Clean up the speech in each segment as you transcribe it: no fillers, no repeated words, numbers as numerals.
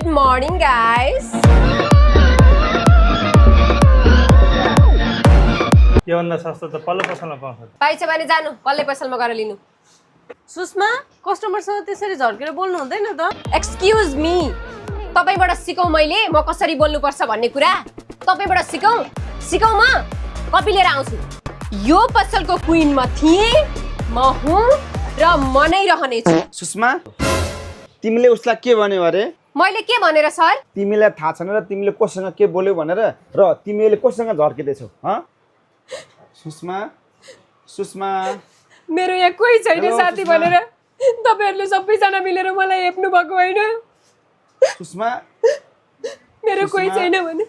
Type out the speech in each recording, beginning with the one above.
morning, guys. योभन्दा सस्तो त पल्लो पसलमा पाउँछ। पाइछ भने जानु पल्ले पसलमा गएर लिनु। सुषमा कस्टमरसँग त्यसरी झर्केर बोल्नु हुँदैन त। एक्सक्युज मी, तपाईबाट सिकौँ मैले म कसरी बोल्नुपर्छ भन्ने कुरा। तपाईबाट सिकौँ म कपी लिएर आउँछु। यो पसलको क्वीन म थिएँ, म हुँ र म नै रहनेछु। सुषमा तिमीले उसलाई के भन्यौ अरे? मैले के भनेर सर? तिमीलाई थाहा छैन र तिमीले कोसँग के बोल्यौ भनेर र तिमीले कोसँग झर्किँदैछौ ह? सुषमा सुषमा मेरो यहाँ कोही छैन हेलो, साथी सुषमा। भनेर तपाईहरुले सबैजना मिलेर मलाई हेप्नु भएको होइन। सुषमा मेरो कोही सुषमा। छैन भने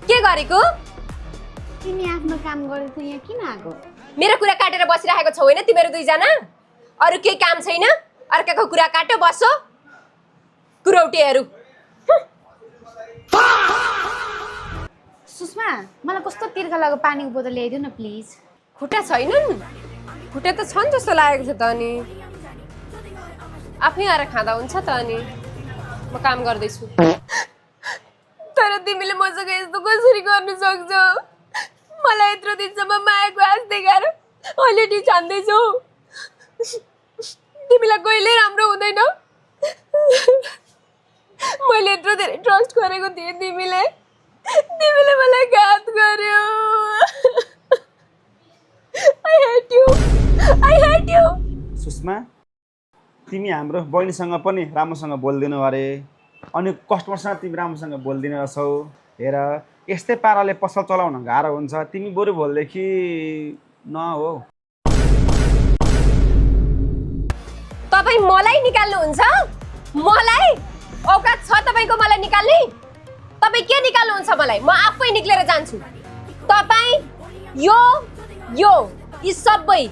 के गरेको? तिमी आफ्नो काम गरेको यहाँ किन आएको? मेरो कुरा काटेर बसिरहेको छौ हैन तिमीहरु दुईजना? अरु केही काम छैन? अर्काको कुरा काट्यो बसो कुरौटेहरु। सुषमा मलाई कस्तो तिर्खा लाग्यो, पानीको बोतल ल्याइदिउ न प्लिज। खुट्टा छैनन्? खुट्टा त छन् जस्तो लागेको छ त अनि। आफै आएर खाँदा हुन्छ त अनि। म काम गर्दै छु। तर तिमीले मसँग यस्तो कसरी गर्न सक्छौ? मलाई यत्रो दिनसम्म मायाको आश देखाएर अहिले नि छान्दैछौ। तिमीलाई कहिले राम्रो हुँदैन। मैले यत्रो धेरै ट्रस्ट गरेको थिएँ तिमीलाई। तिमीले मलाई घात गर्यौ। I hate you. सुषमा तिमी हाम्रो बहिनीसँग पनि राम्रोसँग बोल्दिनौ अरे, अनि कस्टमरसँग तिमी राम्रोसँग बोल्दिन रहेछौ। हेर यस्तै पाराले पसल चलाउन गाह्रो हुन्छ। तिमी बरु बोल्देखि न हो। तपाई मलाई निकाल्नुहुन्छ? मलाई औकात छ तपाईको मलाई निकाल्ने? तपाई के निकाल्नुहुन्छ मलाई? म आफै निक्लेर जान्छु। तपाई यो यी सबै